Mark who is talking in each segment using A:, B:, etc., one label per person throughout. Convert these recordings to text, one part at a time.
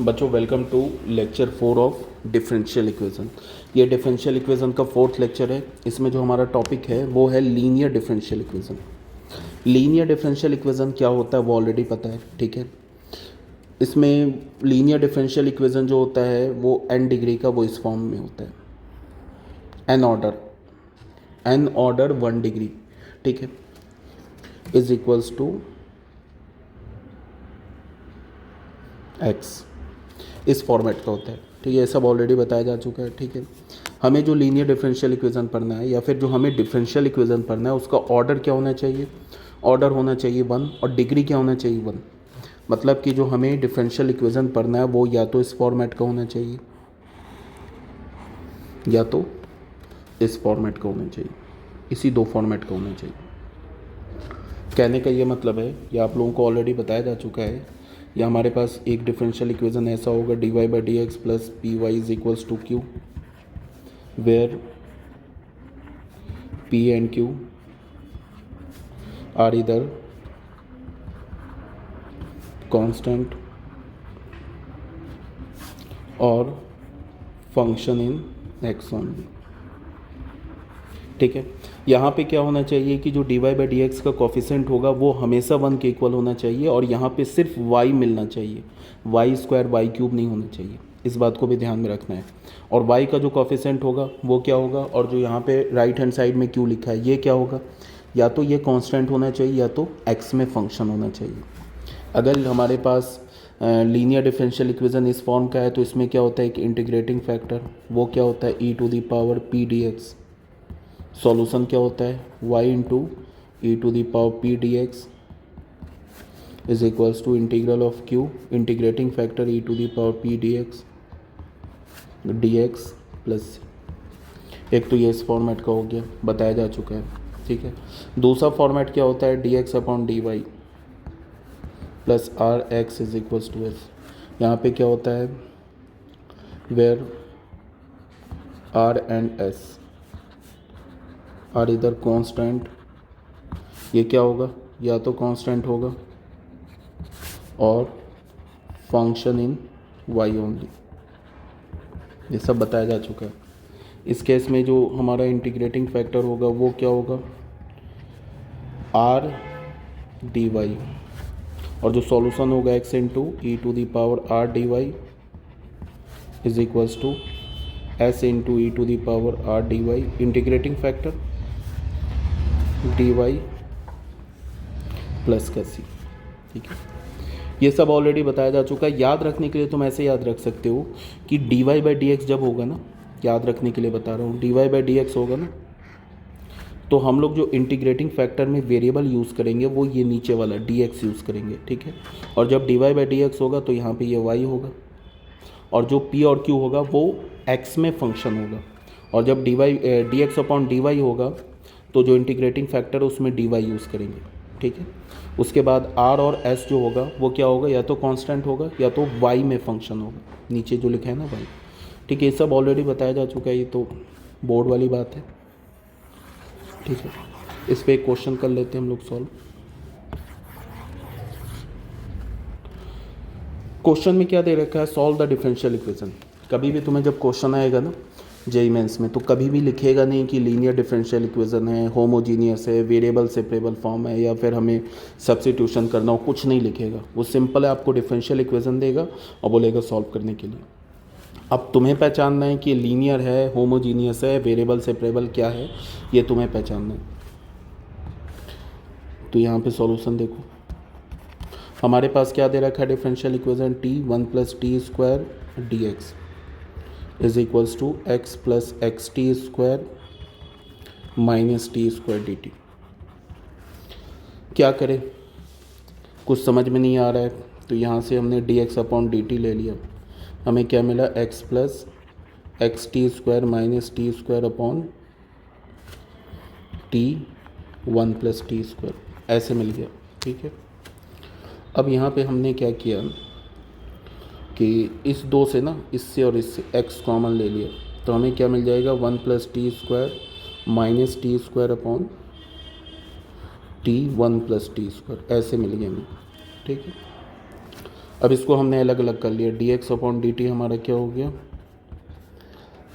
A: बच्चों welcome to lecture 4 of differential equation. ये differential equation का फोर्थ लेक्चर है। इसमें जो हमारा टॉपिक है वो है linear differential equation. Linear differential equation क्या होता है वो ऑलरेडी पता है, ठीक है। इसमें लीनियर डिफरेंशियल इक्वेशन जो होता है वो n डिग्री का वो इस फॉर्म में होता है, n ऑर्डर 1 डिग्री, ठीक है, इज इक्वल्स टू x, इस फॉर्मेट का होता है, ठीक है। ये सब ऑलरेडी बताया जा चुका है, ठीक है। हमें जो लीनियर डिफरेंशियल इक्वेशन पढ़ना है या फिर जो हमें डिफरेंशियल इक्वेशन पढ़ना है उसका ऑर्डर क्या होना चाहिए, ऑर्डर होना चाहिए 1 और डिग्री क्या होना चाहिए 1। मतलब कि जो हमें डिफरेंशियल इक्वेशन पढ़ना है वो या तो इस फॉर्मेट का होना चाहिए या तो इस फॉर्मेट का होना चाहिए, इसी दो फॉर्मेट का होना चाहिए। कहने का ये मतलब है, ये आप लोगों को ऑलरेडी बताया जा चुका है, या हमारे पास एक डिफरेंशियल इक्वेशन ऐसा होगा dy/dx plus py is equals to q, where p and q are इधर कांस्टेंट और फंक्शन इन x ओनली, ठीक है। यहाँ पे क्या होना चाहिए कि जो dy/dx का कोफिशिएंट होगा वो हमेशा 1 के इक्वल होना चाहिए और यहाँ पे सिर्फ y मिलना चाहिए, y² y³ नहीं होना चाहिए। इस बात को भी ध्यान में रखना है। और y का जो कोफिशिएंट होगा वो क्या होगा, और जो यहाँ पे राइट हैंड साइड में q लिखा है ये क्या होगा, या तो ये कांस्टेंट होना चाहिए या तो x में फंक्शन होना चाहिए। अगर हमारे पास लीनियर डिफरेंशियल इक्वेशन इस फॉर्म का है तो इसमें क्या होता है कि इंटीग्रेटिंग फैक्टर वो क्या होता है e⁻p dx। सॉल्यूशन क्या होता है y into e⁻p dx is equals to integral of q integrating factor e⁻p dx plus, एक तो ये इस फॉर्मेट का हो गया, बताया जा चुका है, ठीक है। दूसरा फॉर्मेट क्या होता है dx/dy plus rx is equals to s। यहाँ पे क्या होता है where r and s are इधर कांस्टेंट, ये क्या होगा, या तो कांस्टेंट होगा और फंक्शन इन y ओनली, ये सब बताया जा चुका है। इस केस में जो हमारा इंटीग्रेटिंग फैक्टर होगा वो क्या होगा r dy, और जो सॉल्यूशन होगा x into e⁻r dy is equals to s into e⁻r dy integrating factor dy plus का c, ठीक है। ये सब ऑलरेडी बताया जा चुका है। याद रखने के लिए तुम ऐसे याद रख सकते हो कि dy/dx जब होगा ना, याद रखने के लिए बता रहा हूँ, dy/dx होगा ना तो हम लोग जो इंटीग्रेटिंग फैक्टर में वेरिएबल यूज़ करेंगे वो ये नीचे वाला dx यूज़ करेंगे, ठीक है। और जब dy/dx होगा तो यहाँ पे ये y होगा, और जो p और q होगा वो x में फंक्शन होगा, और जब dx/dy होगा तो जो इंटीग्रेटिंग फैक्टर है उसमें dy यूज़ करेंगे, ठीक है। उसके बाद r और s जो होगा वो क्या होगा, या तो कांस्टेंट होगा या तो y में फंक्शन होगा, नीचे जो लिखा है ना y, ठीक है। ये सब ऑलरेडी बताया जा चुका है, ये तो बोर्ड वाली बात है, ठीक है। इस पे एक क्वेश्चन कर लेते हैं हम लोग सॉल्व। क्वेश्चन में क्या दे रखा है, सॉल्व द डिफरेंशियल इक्वेशन। कभी भी तुम्हें जब क्वेश्चन आएगा ना जेईई मेंस में तो कभी भी लिखेगा नहीं कि लीनियर डिफरेंशियल इक्वेशन है, होमोजीनियस है, वेरिएबल सेपरेबल फॉर्म है, या फिर हमें सब्स्टिट्यूशन करना हो, कुछ नहीं लिखेगा। वो सिंपल है, आपको डिफरेंशियल इक्वेशन देगा और बोलेगा सॉल्व करने के लिए। अब तुम्हें पहचानना है कि लीनियर है, होमोजीनियस है, वेरिएबल सेपरेबल क्या है, ये तुम्हें पहचानना है। तो यहाँ पे सॉल्यूशन देखो, हमारे पास क्या दे रखा है differential equation t1 + t² dx is equals to x + xt² - t² dt। क्या करें, कुछ समझ में नहीं आ रहा है तो यहाँ से हमने dx/dt ले लिया, हमें क्या मिला x + xt² - t² t1 + t², ऐसे मिल गया, ठीक है। अब यहाँ पे हमने क्या किया कि इस दो से ना, इससे और इससे x कॉमन ले लिया तो हमें क्या मिल जाएगा 1 + t² - t² t1 + t², ऐसे मिल गया हमें, ठीक है। अब इसको हमने अलग अलग कर लिया, D x upon D T हमारा क्या हो गया,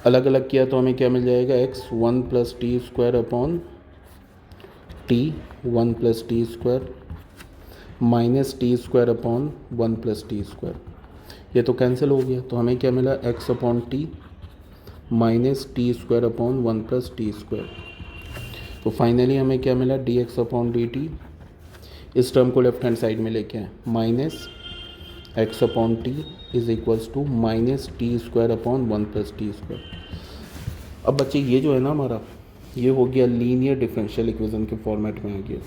A: अलग अलग किया तो हमें क्या मिल जाएगा, X 1 plus T square upon T 1 plus T square minus T square upon 1 plus T square. ये तो कैंसिल हो गया, तो हमें क्या मिला, X upon T minus T square upon 1 plus T square. तो फाइनली हमें क्या मिला, D x upon D T, इस टर्म को लेफ्ट हैंड साइड में लेके आए, minus x upon T is equals to minus T square upon 1 plus T square. अब बच्चे ये जो है ना हमारा, ये हो गया लीनियर डिफरेंशियल इक्वेशन के फॉर्मेट में आ गया,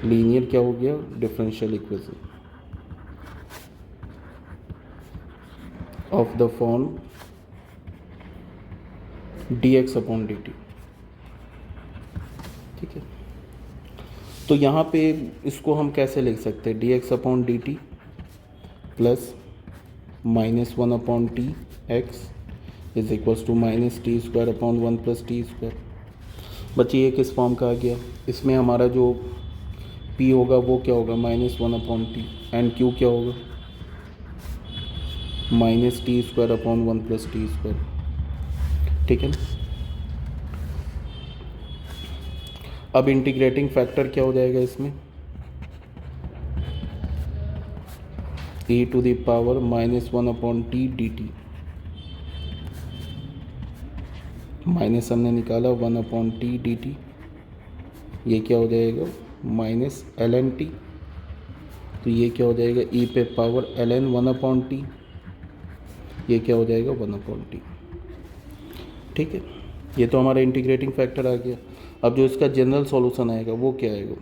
A: लीनियर क्या हो गया, differential equation of the form d x upon D T. ठीक है, तो यहाँ पे इसको हम कैसे लिख सकते हैं, D x upon D T plus minus 1 upon T X is equals to minus T square upon 1 plus T square. बच्चे ये किस फॉर्म का आ गया, इसमें हमारा जो p होगा वो क्या होगा, minus 1 upon T, and q क्या होगा, minus T square upon 1 plus T square. ठीक है ना, अब इंटीग्रेटिंग फैक्टर क्या हो जाएगा इसमें, e to the power minus 1 upon T D T, minus हमने निकाला 1 अपॉन टी डी टी, ये क्या हो जाएगा, माइनस एल एन टी, तो ये क्या हो जाएगा, e पे power L N 1 upon T, ये क्या हो जाएगा 1 अपॉन टी। ठीक है, ये तो हमारा इंटीग्रेटिंग फैक्टर आ गया। अब जो इसका जनरल सॉल्यूशन आएगा वो क्या आएगा,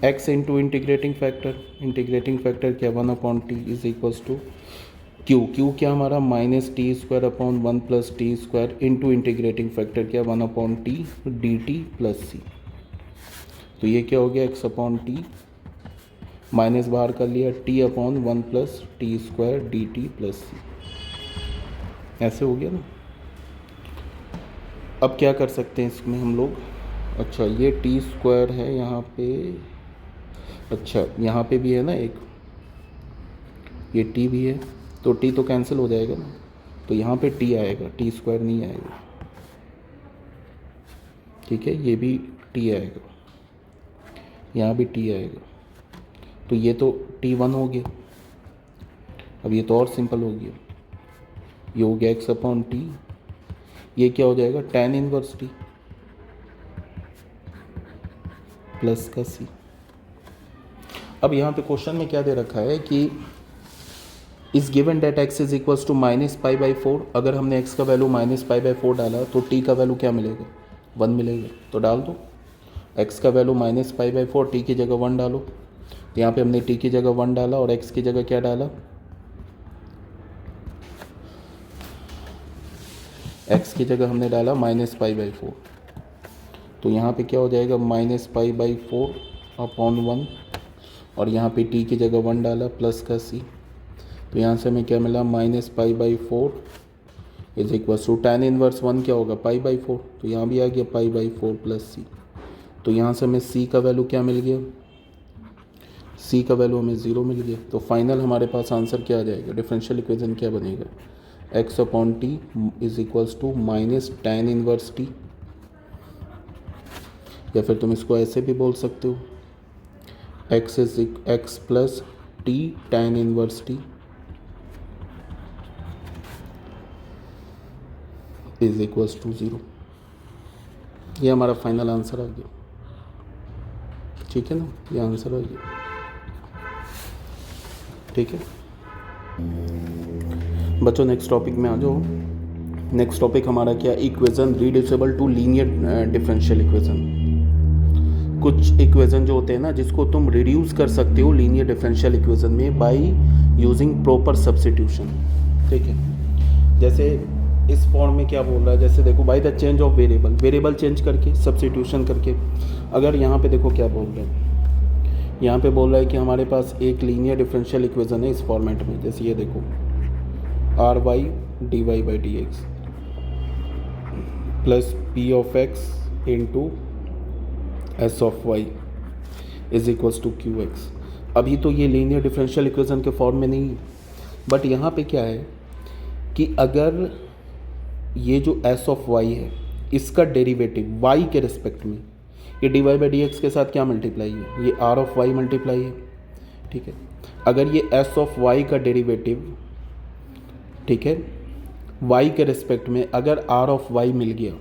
A: x इंटू इंटीग्रेटिंग फैक्टर क्या, 1 upon T is equals to Q क्या हमारा, minus T square upon 1 plus T square into integrating factor क्या, 1 upon T D T plus सी। तो ये क्या हो गया, x अपॉन टी, माइनस बाहर कर लिया, T upon 1 plus T square D T plus C, ऐसे हो गया ना। अब क्या कर सकते हैं इसमें हम लोग, अच्छा ये टी स्क्वायर है यहाँ पे, अच्छा यहाँ पे भी है ना एक, ये टी भी है, तो टी तो कैंसिल हो जाएगा ना, तो यहाँ पे टी आएगा, टी स्क्वायर नहीं आएगा। ठीक है, ये भी टी आएगा, यहाँ भी टी आएगा, तो ये तो t1 हो गया। अब ये तो और सिंपल हो गया, ये हो गया x अपॉन टी, ये क्या हो जाएगा, tan इनवर्स टी प्लस का c। अब यहाँ पे क्वेश्चन में क्या दे रखा है कि इस given data x is equals to minus pi by 4, अगर हमने x का वैल्यू माइनस पाई बाई 4 डाला तो t का वैल्यू क्या मिलेगा, 1 मिलेगा। तो डाल दो, x का value minus pi by 4, t की जगह 1 डालो। तो यहाँ पे हमने t की जगह 1 डाला और x की जगह क्या डाला, x की जगह हमने डाला माइनस पाई बाई 4। तो यहाँ पे क्या हो जाएगा, माइनस पाई बाई 4 अपॉन 1, और यहाँ पे t की जगह 1 डाला प्लस का c। तो यहाँ से हमें क्या मिला, minus pi by 4 is equal to tan inverse 1 क्या होगा, पाई बाई 4, तो यहाँ भी आ गया पाई बाई 4 प्लस c। तो यहाँ से हमें c का वैल्यू क्या मिल गया, c का वैल्यू हमें 0 मिल गया। तो फाइनल हमारे पास आंसर क्या आ जाएगा, डिफरेंशियल इक्वेशन क्या बनेगा, x upon T is equals to minus tan inverse T, या फिर तुम इसको ऐसे भी बोल सकते हो, x plus T tan inverse T is equals to 0। ये हमारा फाइनल आंसर आ गया। ठीक है ना, ये आंसर आ गया। ठीक है बच्चों, नेक्स्ट टॉपिक में आ जाओ। नेक्स्ट टॉपिक हमारा क्या, equation reducible to linear differential equation. कुछ इक्वेशन जो होते हैं ना जिसको तुम रिड्यूस कर सकते हो लीनियर डिफरेंशियल इक्वेशन में बाय यूजिंग प्रॉपर सब्स्टिट्यूशन। ठीक है, जैसे इस फॉर्म में क्या बोल रहा है, जैसे देखो by the change of variable change करके, सब्स्टिट्यूशन करके। अगर यहाँ पे देखो क्या बोल रहे हैं, यहाँ पे बोल रहा है कि हमारे पास एक लीनियर डिफरेंशियल इक्वेशन है इस फॉर्मेट में, जैसे ये देखो R Y D Y by D x plus P of X into S of Y is equals to Q X. अभी तो ये लीनियर डिफरेंशियल इक्वेशन के फॉर्म में नहीं है, बट यहाँ पे क्या है कि अगर ये जो एस ऑफ वाई है इसका डेरिवेटिव वाई के रिस्पेक्ट में, ये D Y by D x के साथ क्या मल्टीप्लाई है, ये आर ऑफ वाई मल्टीप्लाई है, ठीक है। अगर ये एस ऑफ वाई का डेरिवेटिव, ठीक है, वाई के रिस्पेक्ट में अगर आर ऑफ वाई मिल गया,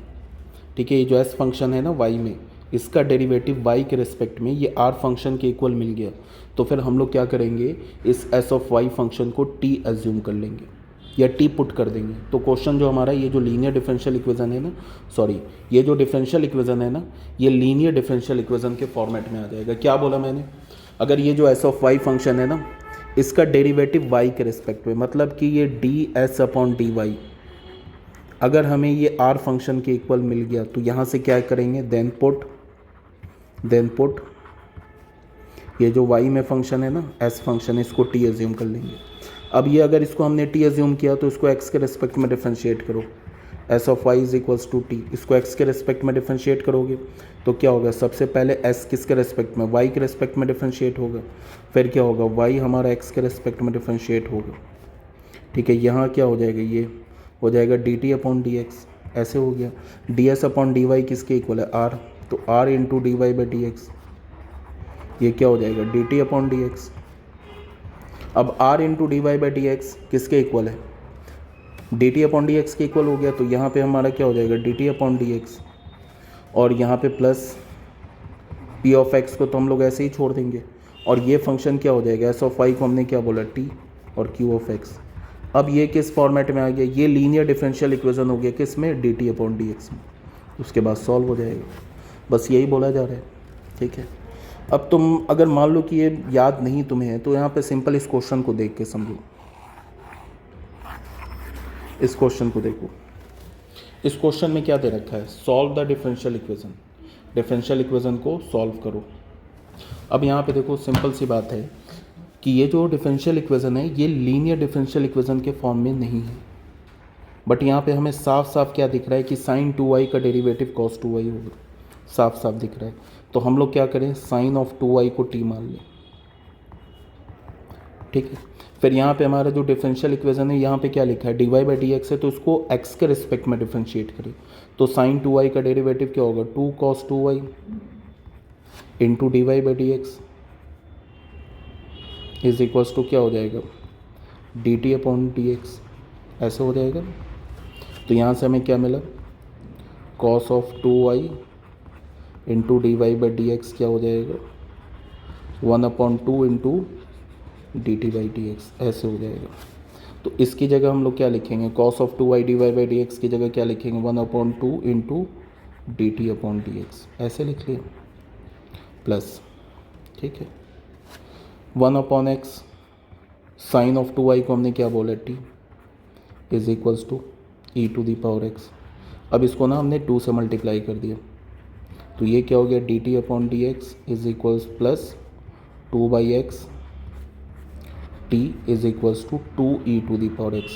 A: ठीक है, ये जो एस फंक्शन है ना वाई में, इसका डेरिवेटिव वाई के रिस्पेक्ट में ये आर फंक्शन के इक्वल मिल गया, तो फिर हम लोग क्या करेंगे, इस एस ऑफ वाई फंक्शन को टी एज्यूम कर लेंगे या टी पुट कर देंगे। तो क्वेश्चन जो हमारा ये जो लीनियर डिफरेंशियल इक्वेशन है ना, सॉरी ये जो डिफरेंशियल इक्वेशन है ना, ये लीनियर डिफरेंशियल इक्वेशन के फॉर्मेट में आ जाएगा। क्या बोला मैंने, अगर ये जो एस ऑफ वाई फंक्शन है ना, इसका डेरिवेटिव वाई के रिस्पेक्ट में, मतलब कि ये D S upon D Y, अगर हमें ये आर फंक्शन के इक्वल मिल गया तो यहाँ से क्या करेंगे, देन पुट ये जो y में फंक्शन है ना s फंक्शन, इसको t एज्यूम कर लेंगे। अब ये अगर इसको हमने t एज्यूम किया तो इसको x के रिस्पेक्ट में डिफरेंशिएट करो, s of y is equals to T, इसको x के रिस्पेक्ट में डिफरेंशिएट करोगे तो क्या होगा, सबसे पहले s किसके रिस्पेक्ट में, y के रिस्पेक्ट में डिफरेंशिएट होगा, फिर क्या होगा, y हमारा x के रिस्पेक्ट में डिफरेंशिएट होगा, ठीक है। यहाँ क्या हो जाएगा, ये हो जाएगा D T upon D X, ऐसे हो गया। D S upon D Y किसके इक्वल है, आर, तो R into D Y by D X, ये क्या हो जाएगा, D T upon D x. अब R into D Y by D X किसके इक्वल है, D T upon D x के इक्वल हो गया, तो यहाँ पे हमारा क्या हो जाएगा, D T upon D x, और यहाँ पे प्लस पी ऑफ एक्स को तो हम लोग ऐसे ही छोड़ देंगे, और ये फंक्शन क्या हो जाएगा, एस ऑफ वाई को हमने क्या बोला, टी, और क्यू ऑफ एक्स। अब ये किस फॉर्मेट में आ गया, ये लीनियर डिफरेंशियल इक्वेशन हो गया किस में, D T upon D x में, उसके बाद सॉल्व हो जाएगा। बस यही बोला जा रहा है, ठीक है। अब तुम अगर मान लो कि ये याद नहीं तुम्हें है तो यहाँ पे सिंपल इस क्वेश्चन को देख के समझो, इस क्वेश्चन को देखो। इस क्वेश्चन में क्या दे रखा है, solve the differential equation, differential equation को सॉल्व करो। अब यहाँ पे देखो सिंपल सी बात है कि ये जो डिफरेंशियल इक्वेशन है ये लीनियर डिफरेंशियल इक्वेशन के फॉर्म में नहीं है, बट यहाँ पे हमें साफ साफ क्या दिख रहा है कि साइन 2y का डेरिवेटिव cos 2y होगा, साफ साफ दिख रहा है। तो हम लोग क्या करें, साइन ऑफ 2y को t मान लें, ठीक है। फिर यहाँ पे हमारा जो डिफरेंशियल इक्वेशन है यहाँ पे क्या लिखा है, dy बाई डी एक्स है, तो इसको x के रिस्पेक्ट में डिफरेंशिएट करें, तो साइन 2y का डेरिवेटिव क्या होगा, 2 cos 2y into D Y by D x is equals to क्या हो जाएगा, D T upon D X, ऐसे हो जाएगा। तो यहाँ से हमें क्या मिला, cos of 2y into D Y by D x क्या हो जाएगा, 1/2 into D T by D X, ऐसे हो जाएगा। तो इसकी जगह हम लोग क्या लिखेंगे, cos of 2y D Y by D x की जगह क्या लिखेंगे, 1/2 into D T upon D X, ऐसे लिख लिया, प्लस, ठीक है, 1/x साइन ऑफ 2y को हमने क्या बोला, t is equals to E to the power x। अब इसको ना हमने 2 से मल्टीप्लाई कर दिया, तो ये क्या हो गया, d T upon D x is equals plus 2/x t is equals to 2e to the power x।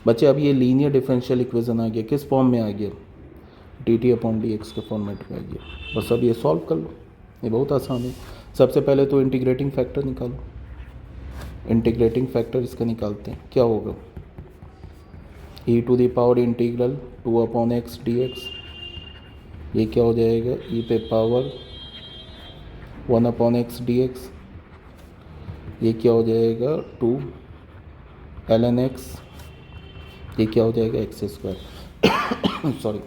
A: बच्चे अब ये लीनियर डिफरेंशियल इक्वेशन आ गया, किस फॉर्म में आ गया, d T upon D x के फॉर्मेट में आ गया। बस अब ये सॉल्व कर लो, ये बहुत आसान है। सबसे पहले तो इंटीग्रेटिंग फैक्टर निकालो, इंटीग्रेटिंग फैक्टर इसका निकालते हैं, क्या होगा, ई to the power integral 2/x dx, ये क्या हो जाएगा, ई पे पावर 1/x dx, ये क्या हो जाएगा 2 ln x, ये क्या हो जाएगा एक्स स्क्वायर सॉरी,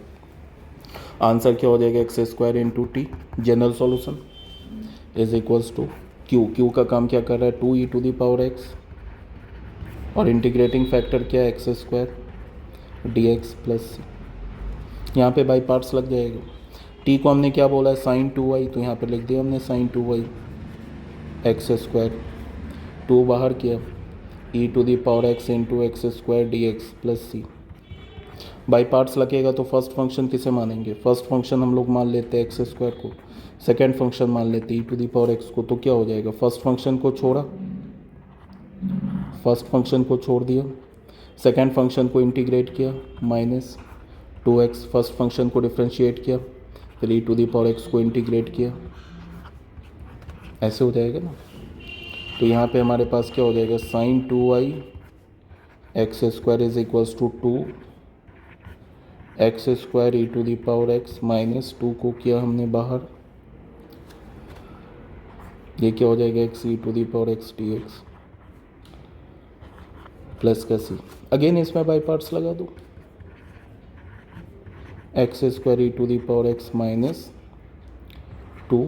A: आंसर क्या हो जाएगा x square into t, general solution is equals to q का काम क्या कर रहा है, 2e to the power x, और इंटीग्रेटिंग फैक्टर क्या है, x square d x plus c, यहाँ पे बाई पार्ट्स लग जाएगा। टी को हमने क्या बोला है, साइन 2y, तो यहाँ पे लिख दिया हमने साइन 2y एक्स स्क्वायर, 2 बाहर किया, e to the power x into x square d x plus c. By parts लगेगा तो फर्स्ट फंक्शन किसे मानेंगे, फर्स्ट फंक्शन हम लोग मान लेते हैं एक्स स्क्वायर को, सेकेंड फंक्शन मान लेते हैं ई टू दी पावर एक्स को, तो क्या हो जाएगा, फर्स्ट फंक्शन को छोड़ा, फर्स्ट फंक्शन को छोड़ दिया, सेकेंड फंक्शन को इंटीग्रेट किया, माइनस 2x, फर्स्ट फंक्शन को डिफ्रेंशिएट किया, फिर ई टू दी पावर एक्स को इंटीग्रेट किया, ऐसे हो जाएगा ना। तो यहाँ पे हमारे पास क्या हो जाएगा, sine 2i x square is equals to 2x square e to the power x minus 2 को किया हमने बाहर, ये क्या हो जाएगा x e to the power x dx plus का c। अगेन इसमें बाई पार्ट्स लगा दो, x square e to the power x minus 2,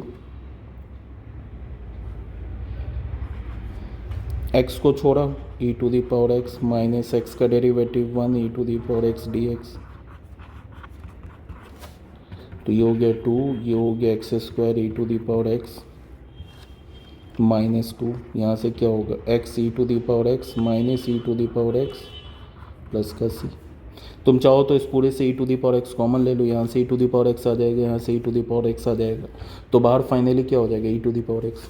A: x को छोड़ा e to the power x minus x का derivative 1 e to the power x dx, तो ये हो गया 2, ये हो गया x square e to the power x minus 2, यहाँ से क्या होगा x e to the power x minus e to the power x plus का c। तुम चाहो तो इस पूरे से e to the power x common ले लो, यहाँ से e to the power x आ जाएगा, यहाँ से e to the power x आ जाएगा, तो बाहर फाइनली क्या हो जाएगा ई टू दी पावर x।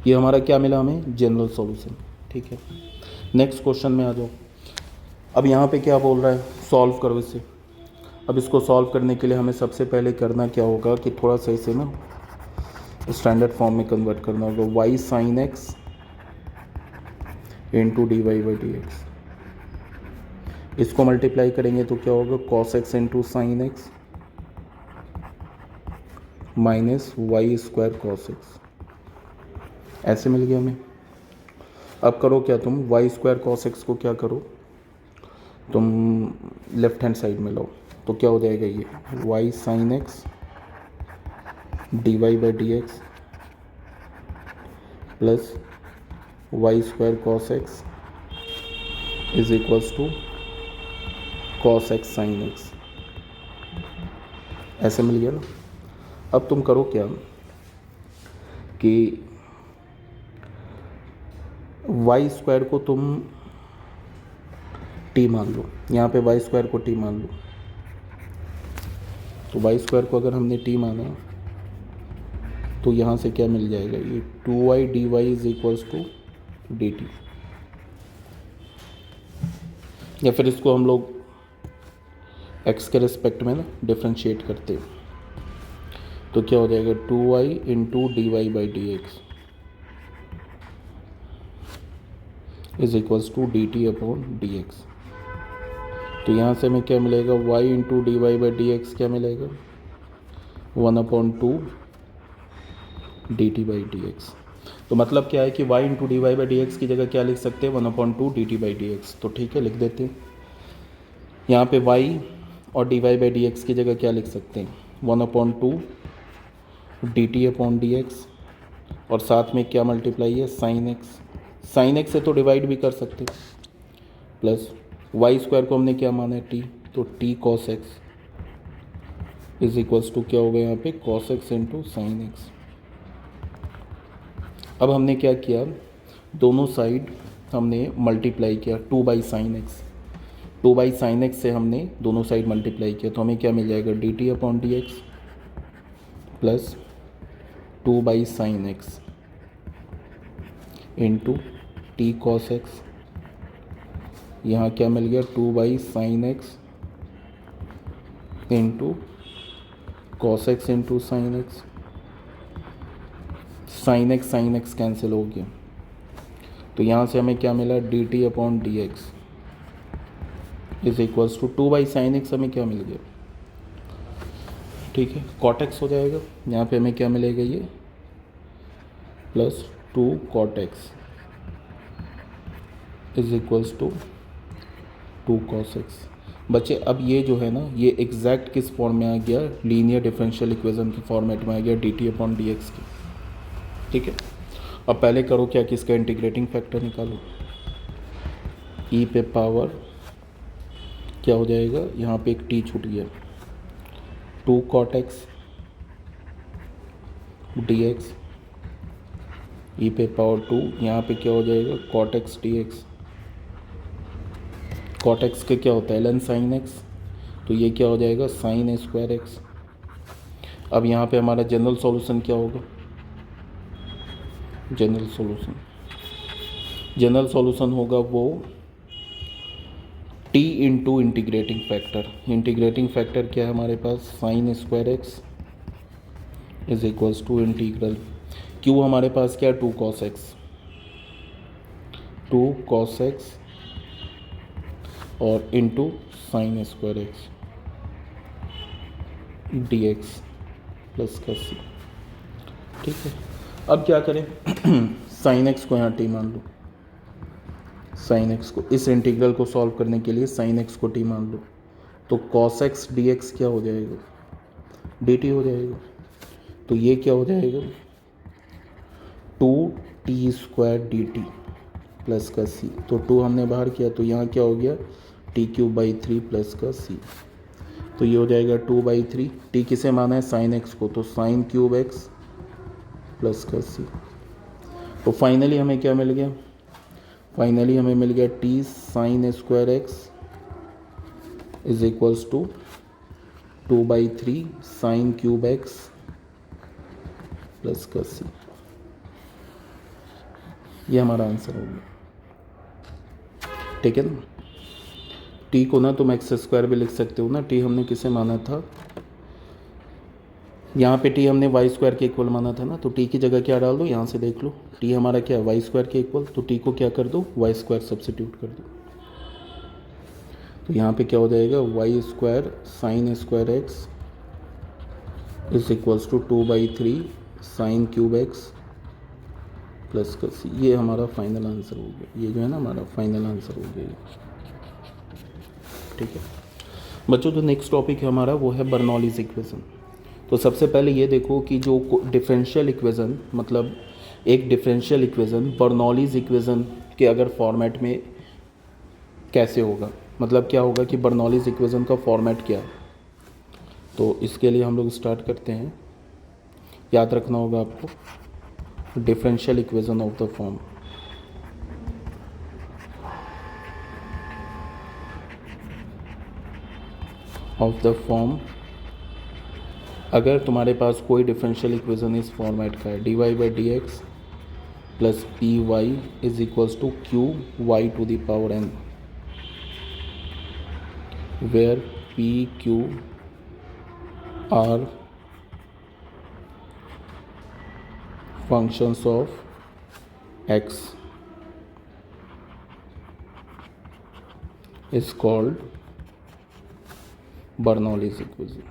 A: ये हमारा क्या मिला हमें, जनरल सॉल्यूशन। ठीक है, नेक्स्ट क्वेश्चन में आ जाओ। अब यहाँ पे क्या बोल रहा है, सॉल्व करो इसे। अब इसको सॉल्व करने के लिए हमें सबसे पहले करना क्या होगा कि थोड़ा सा इसे ना स्टैंडर्ड फॉर्म में कन्वर्ट करना होगा, y sine x into D Y by D x. इसको मल्टीप्लाई करेंगे तो क्या होगा, cos x into sine x minus y square cos x, ऐसे मिल गया हमें। अब करो क्या तुम, वाई स्क्वायर कॉस एक्स को क्या करो तुम, लेफ्ट हैंड साइड में लो, तो क्या हो जाएगा ये y sine x d Y by D x plus y square cos x is equals to cos x sine x, ऐसे मिल गया ना। अब तुम करो क्या कि वाई स्क्वायर को तुम टी मान लो, यहाँ पे वाई स्क्वायर को टी मान लो, तो वाई स्क्वायर को अगर हमने टी माना तो यहाँ से क्या मिल जाएगा, ये 2y dy is equals to d t, या फिर इसको हम लोग x के रिस्पेक्ट में ना डिफ्रेंशिएट करते हैं, तो क्या हो जाएगा 2y into D Y by D x is equals to d T upon D x. तो यहाँ से हमें क्या मिलेगा, y into D Y by D x क्या मिलेगा, 1/2 d T by D x. तो मतलब क्या है कि y into D Y by D x की जगह क्या लिख सकते हैं, 1/2 d T by D x. तो ठीक है, लिख देते हैं। यहाँ पे y और d Y by D x की जगह क्या लिख सकते हैं, 1/2 d T upon D x, और साथ में क्या मल्टीप्लाई है, साइन एक्स। साइन एक्स से तो डिवाइड भी कर सकते हैं, प्लस वाई स्क्वायर को हमने क्या माना है, टी, तो t cos x is equals to क्या होगा यहाँ पे, cos x into sine x. अब हमने क्या किया, दोनों साइड हमने मल्टीप्लाई किया 2 by sine x, 2 by sine x से हमने दोनों साइड मल्टीप्लाई किया, तो हमें क्या मिल जाएगा, D T upon D x plus 2 by sine x into t cos x, यहाँ क्या मिल गया, 2 by sine x into cos x into sine x. Sine x cancel हो गया, तो यहाँ से हमें क्या मिला, d T upon D x is equals to 2 by sine x हमें क्या मिल गया, ठीक है, कॉट एक्स हो जाएगा। यहाँ पे हमें क्या मिलेगा, ये plus 2 cot x is equals to 2 cos x. बच्चे अब ये जो है ना, ये एग्जैक्ट किस फॉर्म में आ गया, लीनियर डिफरेंशियल इक्वेशन के फॉर्मेट में आ गया, d T upon D x की। ठीक है, अब पहले करो क्या कि इसका इंटीग्रेटिंग फैक्टर निकालो, ई पे पावर क्या हो जाएगा, यहाँ पे एक टी छूट गया, 2 cot x d x, e पे पावर 2, यहाँ पे क्या हो जाएगा, cot x d x. Cot x के क्या होता है, एलन साइन एक्स, तो ये क्या हो जाएगा, साइन स्क्वायर एक्स। अब यहाँ पे हमारा जनरल सॉल्यूशन क्या होगा, जनरल सॉल्यूशन होगा वो t into integrating factor. Integrating factor क्या है हमारे पास, sine square x is equals to integral q हमारे पास क्या है 2 cos x, 2 cos x और into sine square x d x plus का सी। ठीक है, अब क्या करें साइन एक्स को यहाँ टी मान लो, साइन एक्स को इस इंटीग्रल को सॉल्व करने के लिए साइन एक्स को टी मान लो, तो cos x dx क्या हो जाएगा dt हो जाएगा। तो ये क्या हो जाएगा 2t square D T plus का सी, तो 2 हमने बाहर किया तो यहाँ क्या हो गया t³ प्लस का सी, तो ये हो जाएगा 2/3। t किसे माना है साइन एक्स को, तो sin³ x प्लस का सी। तो फाइनली हमें क्या मिल गया, फाइनली हमें मिल गया t sin square x is equals to 2/3 sin³ x plus का सी। ये हमारा आंसर हो गया। ठीक है ना, टी को ना तुम एक्स स्क्वायर भी लिख सकते हो ना, टी हमने किसे माना था, यहाँ पे टी हमने वाई स्क्वायर के इक्वल माना था ना, तो टी की जगह क्या डाल दो, यहाँ से देख लो टी हमारा क्या है वाई स्क्वायर के इक्वल, तो टी को क्या कर दो वाई स्क्वायर सब्सिट्यूट कर दो, तो यहाँ पे क्या हो जाएगा Y square sine square x is equals to 2/3 sin³ x plus का सी। ये हमारा फाइनल आंसर हो गया, ये जो है ना हमारा फाइनल आंसर हो गया। ठीक है बच्चों, जो नेक्स्ट टॉपिक है हमारा वो है बर्नौलीज इक्वेशन। तो सबसे पहले ये देखो कि जो डिफरेंशियल इक्वेशन, मतलब एक डिफरेंशियल इक्वेशन बर्नौलीज इक्वेशन के अगर फॉर्मेट में कैसे होगा, मतलब क्या होगा कि बर्नौलीज इक्वेशन का फॉर्मेट क्या है। तो इसके लिए हम लोग स्टार्ट करते हैं। याद रखना होगा आपको differential equation of the form अगर तुम्हारे पास कोई डिफरेंशियल इक्वेशन इस फॉर्मेट का है dy/dx plus p y is equals to q y to the power n, where p q are functions of x is called Bernoulli's equation।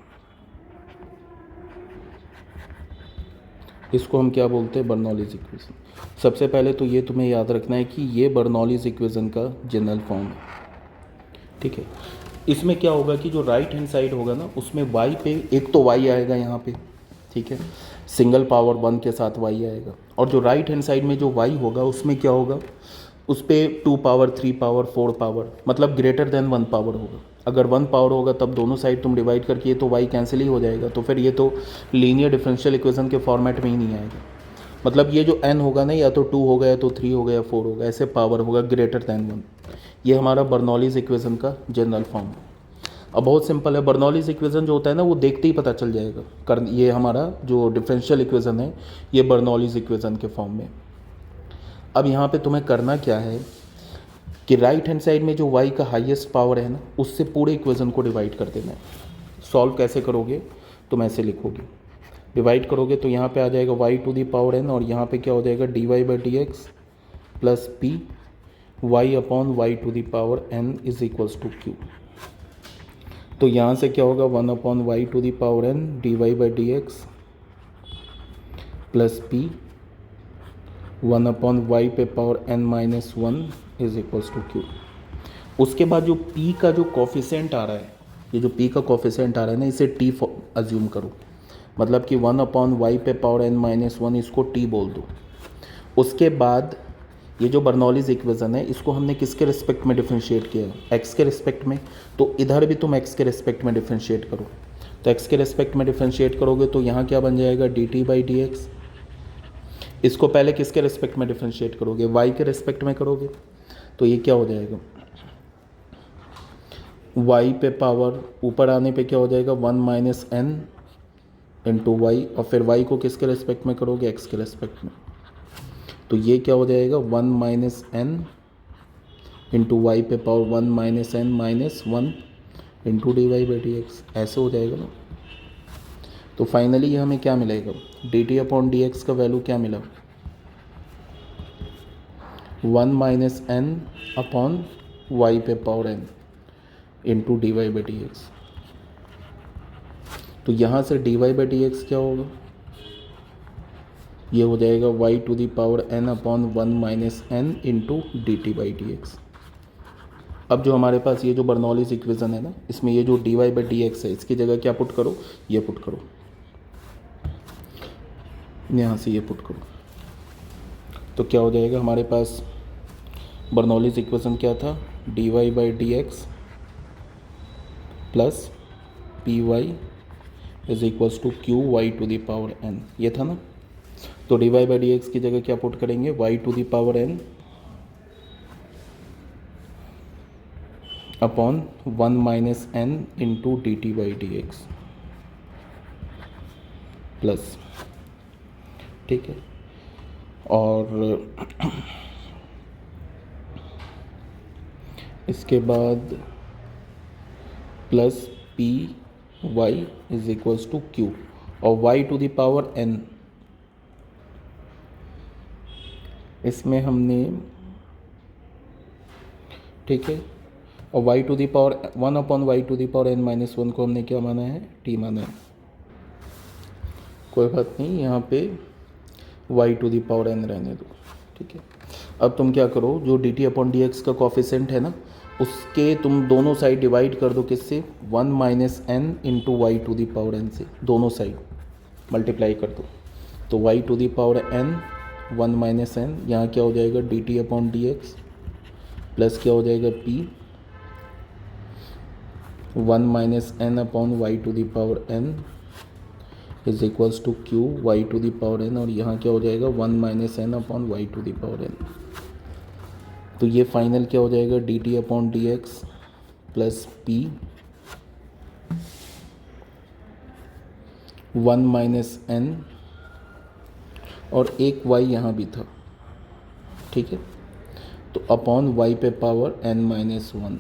A: इसको हम क्या बोलते हैं बर्नौलीज इक्वेशन। सबसे पहले तो ये तुम्हें याद रखना है कि ये बर्नौलीज इक्वेशन का जनरल फॉर्म है। ठीक है, इसमें क्या होगा कि जो राइट हैंड साइड होगा ना उसमें y पे एक तो y आएगा यहाँ पे, ठीक है, सिंगल पावर 1 के साथ y आएगा, और जो राइट हैंड साइड में जो y होगा उसमें क्या होगा, उस पर 2 पावर 3 पावर 4 पावर मतलब ग्रेटर देन 1 पावर होगा। अगर 1 पावर होगा तब दोनों साइड तुम डिवाइड करके ये तो y कैंसिल ही हो जाएगा, तो फिर ये तो लीनियर डिफरेंशियल इक्वेशन के फॉर्मेट में ही नहीं आएगा। मतलब ये जो n होगा ना या तो 2 होगा या तो 3 होगा या 4 होगा, ऐसे पावर होगा ग्रेटर देन 1। ये हमारा बर्नौलीज इक्वेशन का जनरल फॉर्म है। अब बहुत सिंपल है, बर्नौलीज इक्वेशन जो होता है ना वो देखते ही पता चल जाएगा ये हमारा जो डिफरेंशियल इक्वेशन है ये बर्नौलीज इक्वेशन के फॉर्म में। अब यहाँ पे तुम्हें करना क्या है कि राइट हैंड साइड में जो y का हाईएस्ट पावर है ना उससे पूरे इक्वेशन को डिवाइड कर देना है। सॉल्व कैसे करोगे, तुम ऐसे लिखोगे, डिवाइड करोगे तो यहाँ पे आ जाएगा y to the power n और यहाँ पे क्या हो जाएगा dy/dx plus p y upon y to the power n is equals to q। तो यहाँ से क्या होगा 1 upon y to the power n dy/dx plus p 1 upon y पे power n minus 1 is equals to q। उसके बाद जो p का जो कॉफिशेंट आ रहा है, ये जो p का कॉफिशेंट आ रहा है ना इसे t अज्यूम करो, मतलब कि 1 अपॉन वाई पे पावर n माइनस 1 इसको t बोल दो। उसके बाद ये जो बर्नौलीज इक्वेशन है इसको हमने किसके रिस्पेक्ट में डिफरेंशिएट किया है, x के रिस्पेक्ट में, तो इधर भी तुम x के रिस्पेक्ट में डिफरेंशिएट करो। तो x के रिस्पेक्ट में डिफरेंशिएट करोगे तो यहाँ क्या बन जाएगा dt/dx। इसको पहले किसके रिस्पेक्ट में डिफरेंशिएट करोगे, y के रिस्पेक्ट में करोगे, तो ये क्या हो जाएगा y पे पावर ऊपर आने पे क्या हो जाएगा 1 माइनस n इंटू वाई, और फिर y को किसके रिस्पेक्ट में करोगे x के रिस्पेक्ट में, तो ये क्या हो जाएगा 1 माइनस n इंटू वाई पे power 1 minus n minus 1 into dy/dx, ऐसे हो जाएगा ना। तो फाइनली ये हमें क्या मिलेगा, d T upon D x का वैल्यू क्या मिला, 1 माइनस एन अपॉन वाई पे power n into D Y by D x. तो यहाँ से d Y by D x क्या होगा, ये हो जाएगा y to the power n upon 1 minus n into D T by D x. अब जो हमारे पास ये जो बर्नौलीज इक्वेशन है ना, इसमें ये जो d Y by D x है, इसकी जगह क्या पुट करो, ये पुट करो, यहाँ से ये पुट करो, तो क्या हो जाएगा हमारे पास बर्नौलीज इक्वेशन क्या था, d Y by D x plus p y is equals to q y to the power n, ये था ना। तो d Y by D x की जगह क्या पुट करेंगे, y to the power n upon 1 minus n into D T by D x plus, ठीक है, और इसके बाद plus p y is equals to q और y to the power n, इसमें हमने, ठीक है, और y to the power 1 upon y to the power n minus 1 को हमने क्या माना है, t माना है। कोई बात नहीं, यहाँ पे y to the power n रहने दो, ठीक है। अब तुम क्या करो, जो D T upon D x का कॉफिशेंट है ना, उसके तुम दोनों साइड डिवाइड कर दो, किससे, 1 minus n into y to the power n से, दोनों साइड मल्टीप्लाई कर दो। तो y to the power n 1 minus n, यहाँ क्या हो जाएगा, D T upon D x plus क्या हो जाएगा, p 1 minus n upon y to the power n is equals to q y to the power n, और यहाँ क्या हो जाएगा, 1 minus n upon y to the power n। तो ये फाइनल क्या हो जाएगा, D T upon D x plus p 1 minus n और एक y यहाँ भी था, ठीक है, तो अपॉन y पे power n minus 1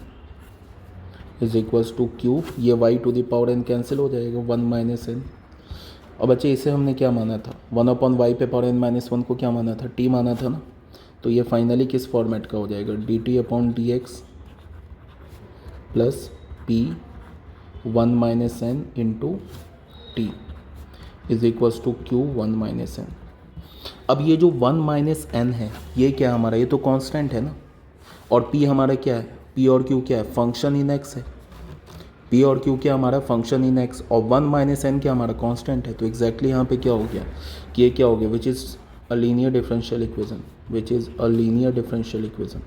A: is equals to q, ये y to the power n cancel हो जाएगा, 1 माइनस एन। और बच्चे इसे हमने क्या माना था, 1 अपॉन वाई पे पावर n माइनस 1 को क्या माना था, t माना था ना। तो ये फाइनली किस फॉर्मेट का हो जाएगा, D T upon D x plus p 1 minus n into t is equals to q 1 minus n. अब ये जो 1 माइनस एन है, ये क्या हमारा, ये तो कांस्टेंट है ना, और p हमारा क्या है, p और q क्या है, फंक्शन इन x है, p और q क्या हमारा, फंक्शन इन x, और 1 माइनस एन क्या हमारा, कांस्टेंट है। तो एग्जैक्टली यहाँ पे क्या हो गया कि ये क्या हो गया, which is a linear differential equation, which is a linear differential equation.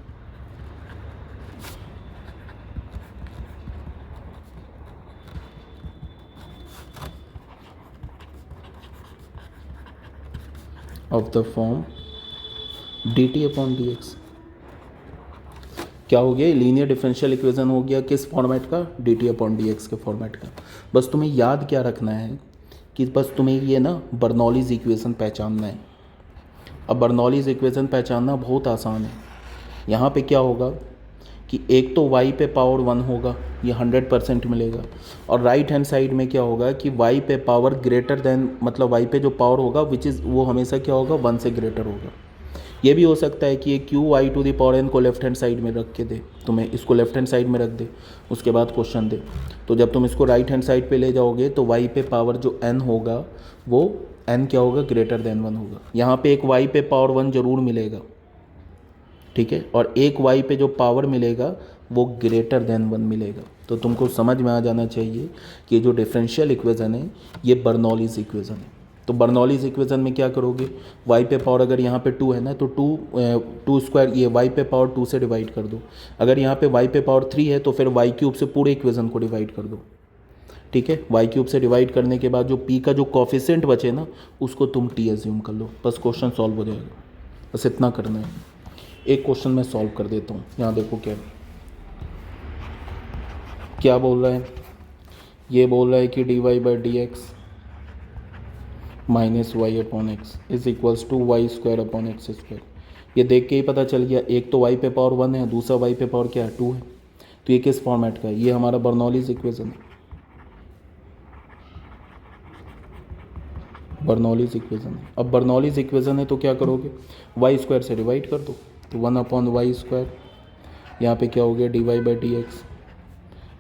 A: Of the form D T upon D x, क्या हो गया, लीनियर डिफरेंशियल इक्वेशन हो गया, किस फॉर्मेट का, d T upon D x के फॉर्मेट का। बस तुम्हें याद क्या रखना है कि बस तुम्हें ये ना बर्नौलीज इक्वेशन पहचानना है। अब बर्नौलीज इक्वेशन पहचानना बहुत आसान है। यहाँ पे क्या होगा कि एक तो y पे पावर 1 होगा, ये 100% मिलेगा, और राइट हैंड साइड में क्या होगा कि y पे पावर ग्रेटर देन, मतलब y पे जो पावर होगा विच इज़, वो हमेशा क्या होगा, 1 से ग्रेटर होगा। ये भी हो सकता है कि ये q y to the power n को लेफ्ट हैंड साइड में रख के दे, तुम्हें इसको लेफ्ट हैंड साइड में रख दे, उसके बाद क्वेश्चन दे। तो जब तुम इसको राइट हैंड साइड पे ले जाओगे तो y पे पावर जो n होगा वो n क्या होगा, ग्रेटर देन 1 होगा। यहाँ पे एक y पे पावर 1 जरूर मिलेगा, ठीक है, और एक y पे जो पावर मिलेगा वो ग्रेटर देन 1 मिलेगा। तो तुमको समझ में आ जाना चाहिए कि ये जो डिफरेंशियल इक्वेशन है ये बर्नौलीज इक्वेशन है। तो बर्नौलीज इक्वेशन में क्या करोगे, y पे पावर अगर यहाँ पे 2 है ना, तो 2 स्क्वायर, ये y पे पावर 2 से डिवाइड कर दो। अगर यहाँ पे y पे पावर 3 है तो फिर y क्यूब से पूरे इक्वेशन को डिवाइड कर दो, ठीक है। y क्यूब से डिवाइड करने के बाद जो p का जो कॉफिशेंट बचे ना, उसको तुम t एज्यूम कर लो, बस क्वेश्चन सॉल्व हो जाएगा। बस इतना करना है। एक क्वेश्चन मैं सॉल्व कर देता हूँ। यहाँ देखो क्या बोल रहा है, ये बोल रहा है कि d Y by D x minus y upon x is equals to y square upon x square. ये देख के ही पता चल गया, एक तो y पे पावर 1 है, दूसरा y पे पावर क्या है, 2 है। तो ये किस फॉर्मेट का है, ये हमारा बर्नौलीज इक्वेशन है। बर्नौलीज इक्वेशन है। अब बर्नौलीज इक्वेशन है तो क्या करोगे, वाई स्क्वायर से डिवाइड कर दो, तो 1/y², यहाँ पे क्या हो गया dy/dx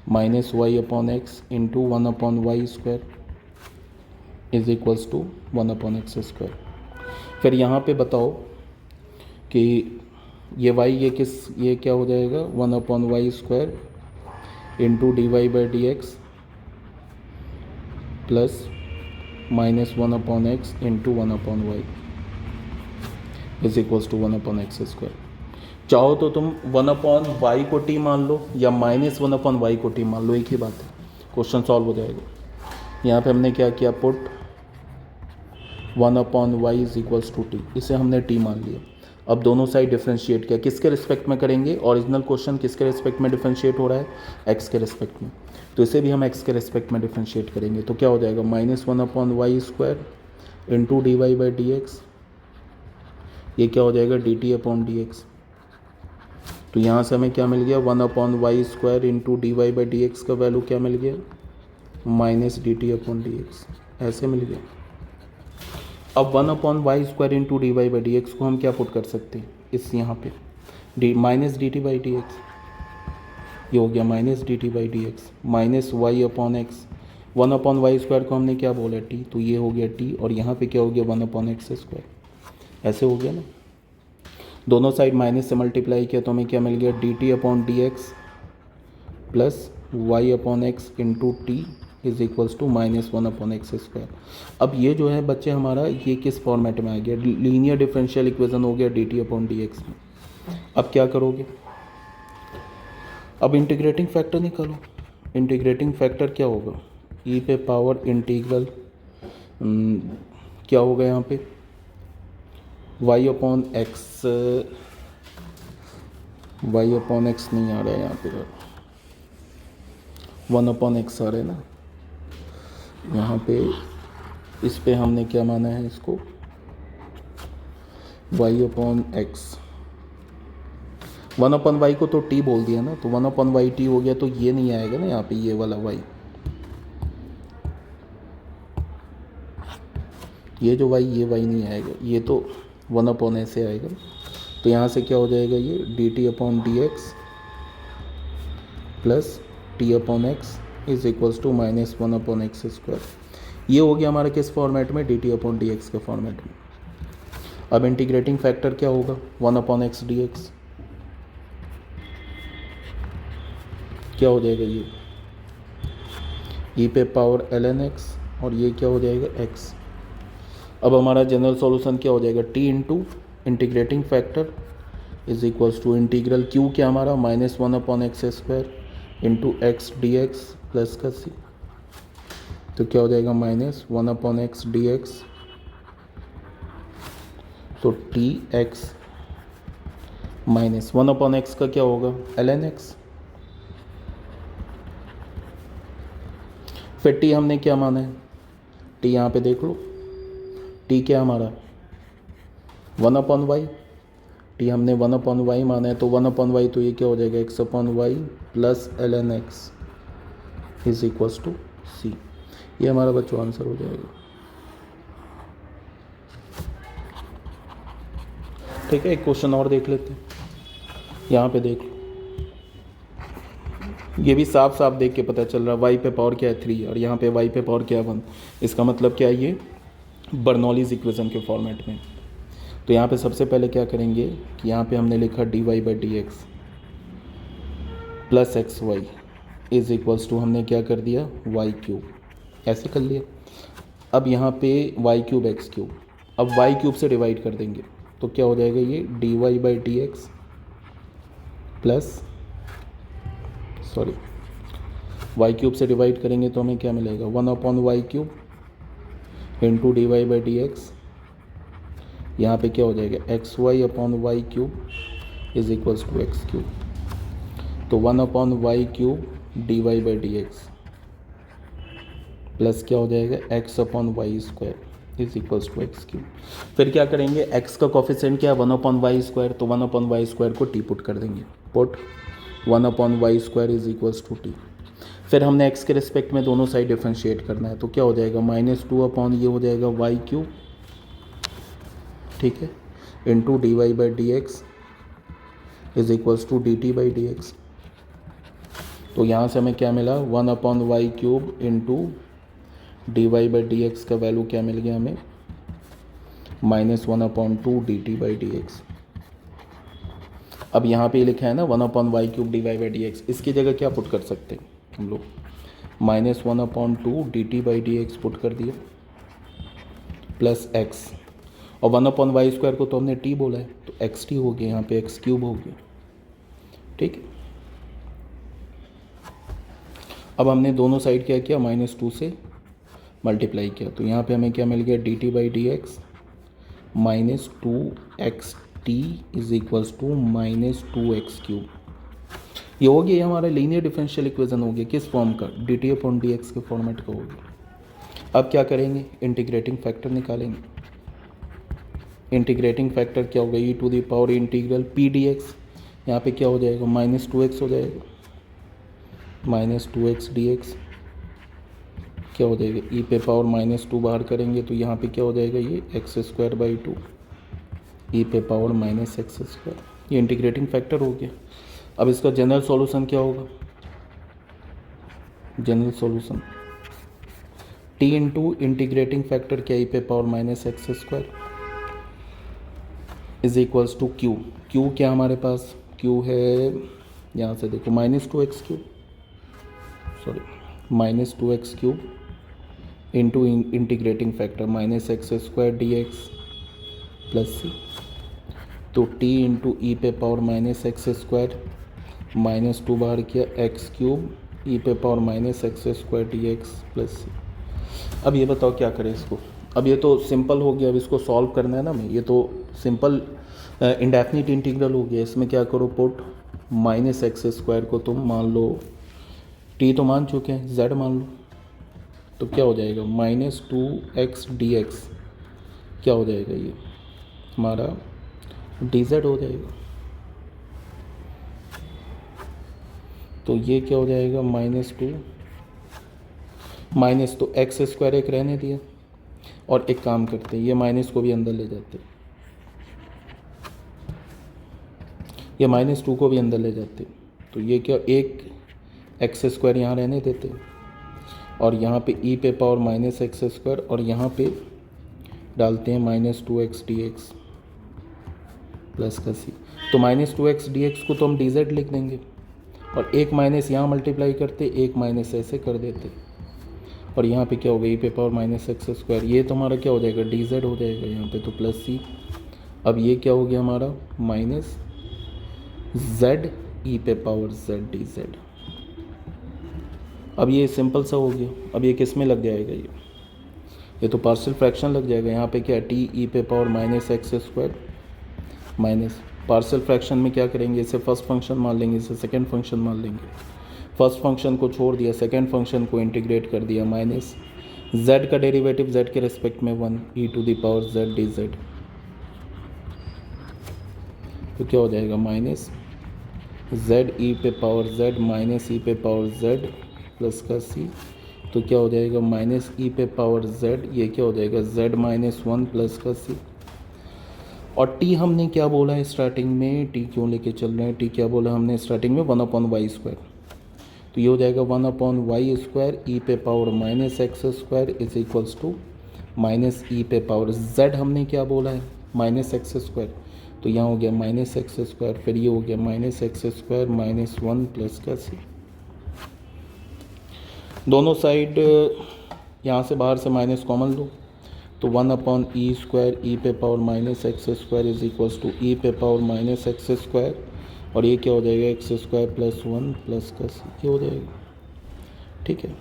A: minus y/x into 1/y² is equals to 1/x²। फिर यहाँ पे बताओ कि ये y ये क्या हो जाएगा 1/y² into dy/dx plus minus 1/x into 1/y is equals to 1/x²। चाहो तो तुम 1/y को t मान लो या माइनस 1/y को t मान लो, एक ही बात है, क्वेश्चन सॉल्व हो जाएगा। यहाँ पे हमने क्या किया, put 1/y is equals to t, इसे हमने t मान लिया। अब दोनों साइड डिफरेंशिएट किया, किसके रिस्पेक्ट में करेंगे, ओरिजिनल क्वेश्चन किसके रिस्पेक्ट में डिफरेंशिएट हो रहा है, x के रिस्पेक्ट में, तो इसे भी हम x के रिस्पेक्ट में डिफरेंशिएट करेंगे। तो क्या हो जाएगा माइनस 1/y² इंटू dy/dx, ये क्या हो जाएगा dt/dx। तो यहाँ से हमें क्या मिल गया 1/y² इंटू dy/dx का वैल्यू क्या मिल गया माइनस dt/dx, ऐसे मिल गया। अब 1/y² इंटू dy/dx को हम क्या पुट कर सकते हैं, इस यहाँ पे माइनस dt/dx, ये हो गया minus dt/dx minus y/x, 1/y² को हमने क्या बोला t, तो ये हो गया t, और यहाँ पे क्या हो गया 1/x², ऐसे हो गया ना। दोनों साइड माइनस से मल्टीप्लाई किया तो हमें क्या मिल गया dt/dx plus y/x into t is equals to minus 1/x²। अब ये जो है बच्चे हमारा ये किस फॉर्मेट में आ गया, लीनियर डिफरेंशियल इक्वेशन हो गया dt/dx में। अब क्या करोगे, अब इंटीग्रेटिंग फैक्टर निकालो। इंटीग्रेटिंग फैक्टर क्या होगा, e पे पावर इंटीग्रल क्या होगा यहाँ पे y/x नहीं आ रहा है यहाँ पे, 1/x आ रहा है ना यहाँ पे, इस पे हमने क्या माना है इसको y/x, 1/y को तो t बोल दिया ना, तो 1/y t हो गया, तो ये नहीं आएगा ना यहाँ पे, ये वाला y, ये जो y ये y नहीं आएगा, ये तो 1/s आएगा। तो यहाँ से क्या हो जाएगा ये dt/dx plus t/x is equals to minus 1/x²। ये हो गया हमारा किस फॉर्मेट में, dt/dx के फॉर्मेट में। अब इंटीग्रेटिंग फैक्टर क्या होगा 1/x dx, क्या हो जाएगा ये e पे पावर ln x, और ये क्या हो जाएगा x। अब हमारा जनरल सॉल्यूशन क्या हो जाएगा t into integrating factor is equals to integral q क्या हमारा minus 1/x² into x d x plus का c, तो क्या हो जाएगा माइनस 1/x dx, तो टी एक्स माइनस 1/x का क्या होगा ln x, फिर t हमने क्या माना है, t यहाँ पे देख लो, t क्या हमारा 1/y, t हमने 1/y माना है, तो 1/y तो ये क्या हो जाएगा x/y plus ln x is equals to c। ये हमारा बच्चों आंसर हो जाएगा। ठीक है, एक क्वेश्चन और देख लेते हैं। यहाँ पे देख लो, ये भी साफ साफ देख के पता चल रहा है y पे पावर क्या है 3 और यहाँ पे y पे पावर क्या है 1। इसका मतलब क्या है, ये बर्नौलीज इक्वेशन के फॉर्मेट में। तो यहाँ पे सबसे पहले क्या करेंगे कि यहाँ पे हमने लिखा dy/dx plus xy is equals to हमने क्या कर दिया y³, ऐसे कर लिया। अब यहाँ पे y³ x³ अब y³ से डिवाइड कर देंगे तो क्या हो जाएगा ये dy/dx प्लस y³ से डिवाइड करेंगे तो हमें क्या मिलेगा 1/y³ इंटू dy/dx, यहाँ पे क्या हो जाएगा xy/y³ is equals to x³, तो 1/y³ dy/dx प्लस क्या हो जाएगा x/y² is equals to x³। फिर क्या करेंगे, x का कोफिशिएंट क्या है 1/y², तो 1/y² को t पुट कर देंगे, put 1/y² is equals to t। फिर हमने एक्स के रिस्पेक्ट में दोनों साइड डिफ्रेंशिएट करना है, तो क्या हो जाएगा -2 अपॉन ये हो जाएगा वाई क्यूब, ठीक है, into D Y by D x is equals to d T by D x. तो यहाँ से हमें क्या मिला 1 upon y cube into D Y by D x का वैल्यू क्या मिल गया हमें -1 upon 2 d T by D x. अब यहाँ पे लिखा है ना 1 upon y cube d Y by D x, इसकी जगह क्या पुट कर सकते हैं हम लोग -1 upon 2 d T by D x put कर दिया प्लस एक्स, और 1 अपॉन वाई स्क्वायर को तो हमने टी बोला है तो एक्स टी हो गया, यहाँ पे एक्स क्यूब हो गया, ठीक है। अब हमने दोनों साइड क्या किया -2 से मल्टीप्लाई किया, तो यहाँ पे हमें क्या मिल गया d T by D x -2 t is equals to -2x cube. ये हो गया हमारा लीनियर डिफरेंशियल इक्वेशन हो गया, किस फॉर्म का d T upon D x के फॉर्मेट का हो गया। अब क्या करेंगे इंटीग्रेटिंग फैक्टर निकालेंगे। इंटीग्रेटिंग फैक्टर क्या होगा ई to the power integral p d x, यहाँ पे क्या हो जाएगा -2x हो जाएगा, -2x डी एक्स क्या हो जाएगा ई पे पावर -2 बाहर करेंगे तो यहाँ पे क्या हो जाएगा ये x²/2 ई पे पावर -x²। ये इंटीग्रेटिंग फैक्टर हो गया। अब इसका जनरल सॉल्यूशन क्या होगा, general solution t into integrating factor क्या ई पे power -x² is equals to q. Q क्या हमारे पास क्यू है यहाँ से देखो -2x cube, sorry -2x cube into integrating factor -x² dx plus सी, तो t इंटू ई पे पावर -x² -2 बाहर किया x क्यूब ई पे पावर -x² dx प्लस सी। अब ये बताओ क्या करें इसको, अब ये तो सिंपल हो गया, अब इसको सॉल्व करना है ना हमें, ये तो सिंपल इंडेफिनिट इंटीग्रल हो गया। इसमें क्या करो पुट -x² को तुम मान लो t तो मान चुके हैं z मान लो, तो क्या हो जाएगा -2x dx क्या हो जाएगा ये हमारा dz हो जाएगा, तो ये क्या हो जाएगा -2 माइनस, तो x² एक रहने दिया और एक काम करते हैं ये माइनस को भी अंदर ले जाते हैं, ये -2 को भी अंदर ले जाते, तो ये क्या एक x² यहाँ रहने देते और यहाँ पे e पे पावर -x² और यहाँ पे डालते हैं -2x dx प्लस का सी, तो -2x dx को तो हम dz लिख देंगे और एक माइनस यहाँ मल्टीप्लाई करते, एक माइनस ऐसे कर देते और यहाँ पे क्या होगा e पे पावर -x², ये तो हमारा क्या हो जाएगा dz हो जाएगा यहाँ पे, तो प्लस सी। अब ये क्या हो गया हमारा -z e पे पावर z dz। अब ये सिंपल सा हो गया। अब ये किस में लग जाएगा, ये तो पार्शियल फ्रैक्शन लग जाएगा। यहाँ पे क्या t e पे power -x² minus partial fraction में क्या करेंगे, इसे फर्स्ट फंक्शन मान लेंगे, इसे सेकंड फंक्शन मान लेंगे। फर्स्ट फंक्शन को छोड़ दिया, सेकंड फंक्शन को इंटीग्रेट कर दिया, माइनस z का डेरिवेटिव z के रिस्पेक्ट में 1 e to the power z dz, तो क्या हो जाएगा -z e पे पावर z माइनस e पे पावर z प्लस का c, तो क्या हो जाएगा -e पे पावर z, ये क्या हो जाएगा z -1 प्लस का c। और t हमने क्या बोला है स्टार्टिंग में, t क्यों लेके चल रहे हैं, t क्या बोला हमने स्टार्टिंग में 1/y², तो ये हो जाएगा 1/y² e पे power -x² is equals to -e पे पावर z हमने क्या बोला है -x², तो यहाँ हो गया -x², फिर ये हो गया -x² -1 प्लस का c। दोनों साइड यहाँ से बाहर से माइनस कॉमन लो, तो 1/e² e पे power -x² is equals to e पे पावर -x², और ये क्या हो जाएगा x² प्लस 1 प्लस का c, ये हो जाएगा, ठीक है।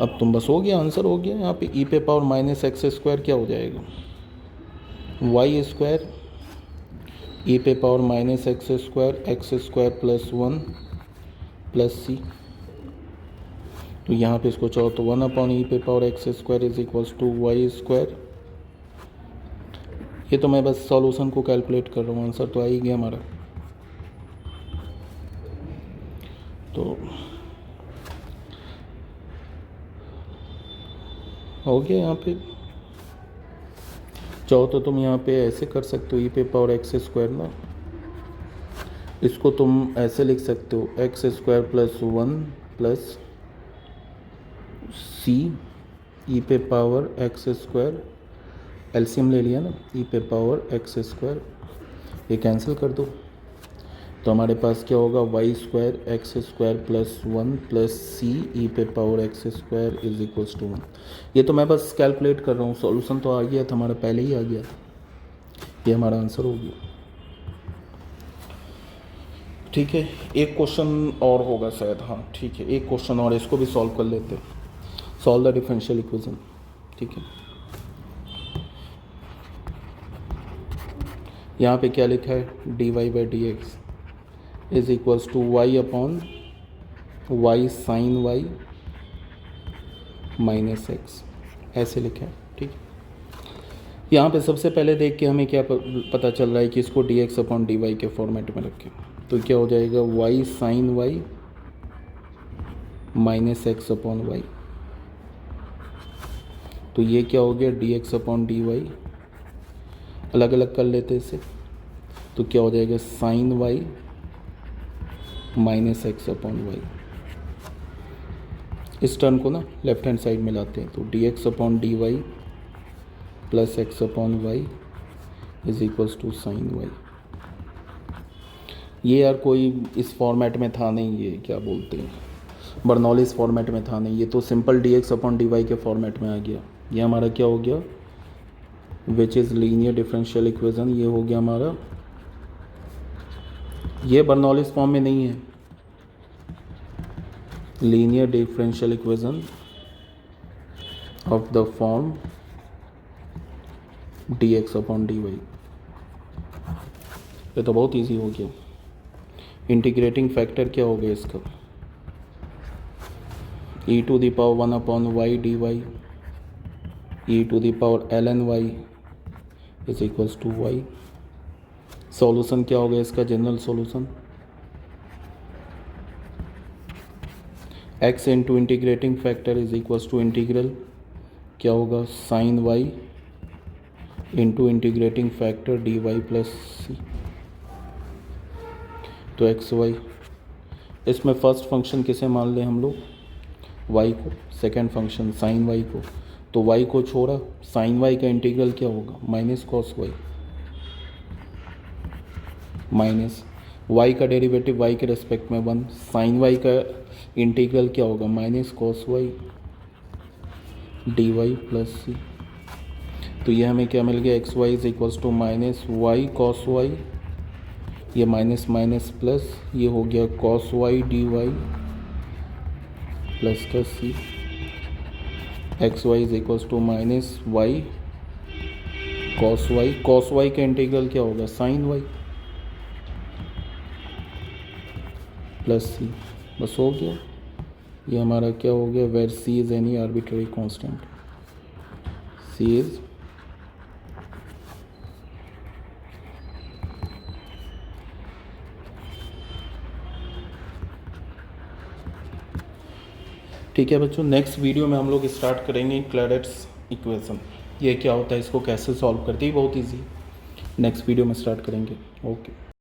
A: अब तुम बस हो गया, आंसर हो गया। यहाँ पे e पे पावर -x² क्या हो जाएगा y² e पे power -x² plus 1 plus c, तो यहाँ पे इसको चाहो तो 1/e पे power x² is equals to y²। ये तो मैं बस सॉल्यूशन को कैलकुलेट कर रहा हूँ, आंसर तो आ ही गया हमारा। तो हो गया यहाँ पे। चाहो तो तुम यहाँ पे ऐसे कर सकते हो, ई पे पावर एक्स स्क्वायर ना, इसको तुम ऐसे लिख सकते हो x square plus 1 plus c e पे पावर एक्स स्क्वायर, एलसीएम ले लिया ना, ई पे पावर एक्स स्क्वायर, ये कैंसिल कर दो तो हमारे पास क्या होगा, y square x square plus 1 plus c e पे power x square is equals to 1। ये तो मैं बस कैलकुलेट कर रहा हूँ, सॉल्यूशन तो आ गया था हमारा, पहले ही आ गया था, ये हमारा आंसर हो गया। ठीक है, एक क्वेश्चन और होगा शायद, हाँ ठीक है, एक क्वेश्चन और, इसको भी सॉल्व कर लेते हैं। Solve the differential equation. ठीक है, यहाँ पे क्या लिखा है, d Y by D x is equals to y upon y sine y minus x, ऐसे लिखा है। ठीक है, यहाँ पे सबसे पहले देख के हमें क्या पता चल रहा है कि इसको d x upon D y के फॉर्मेट में रखें, तो क्या हो जाएगा, y sine y minus x upon y, तो ये क्या हो गया, d x upon D y, अलग अलग कर लेते हैं इसे, तो क्या हो जाएगा, sine y minus x upon y. इस टर्म को ना लेफ्ट हैंड साइड में लाते हैं, तो d x upon D y plus x upon y is equals to sine y. ये यार कोई इस फॉर्मेट में था नहीं, ये क्या बोलते हैं, बर्नौली फॉर्मेट में था नहीं, ये तो simple d x upon D y के फॉर्मेट में आ गया। ये हमारा क्या हो गया, which is linear differential equation, ये हो गया हमारा, ये बर्नौलीज फॉर्म में नहीं है, linear differential equation of the form d x upon D y. ये तो बहुत इजी हो गया। इंटीग्रेटिंग फैक्टर क्या हो गया इसका, e to the power 1 upon y D y e to the power L n y is equals to y. Solution क्या होगा इसका, general solution x into integrating factor is equals to integral क्या होगा, sine y into integrating factor d y plus सी, तो x y. इसमें first function किसे मान लें हम लोग, y को, सेकेंड फंक्शन साइन y को, तो y को छोड़ा, साइन y का इंटीग्रल क्या होगा, minus cos y, minus y का डेरिवेटिव y के रेस्पेक्ट में 1, साइन y का इंटीग्रल क्या होगा, minus cos y d y plus सी। तो ये हमें क्या मिल गया, x y is equals to minus y cos y, ये माइनस माइनस प्लस, ये हो गया cos y D y plus का c, x y is equals to minus y cos y का इंटीग्रल क्या होगा, साइन वाई प्लस सी। बस हो गया, ये हमारा क्या हो गया, where c is any arbitrary constant, c is ठीक है बच्चों। नेक्स्ट वीडियो में हम लोग स्टार्ट करेंगे क्लैरेट्स इक्वेशन, ये क्या होता है, इसको कैसे सॉल्व करते हैं, बहुत इजी, नेक्स्ट वीडियो में स्टार्ट करेंगे। ओके।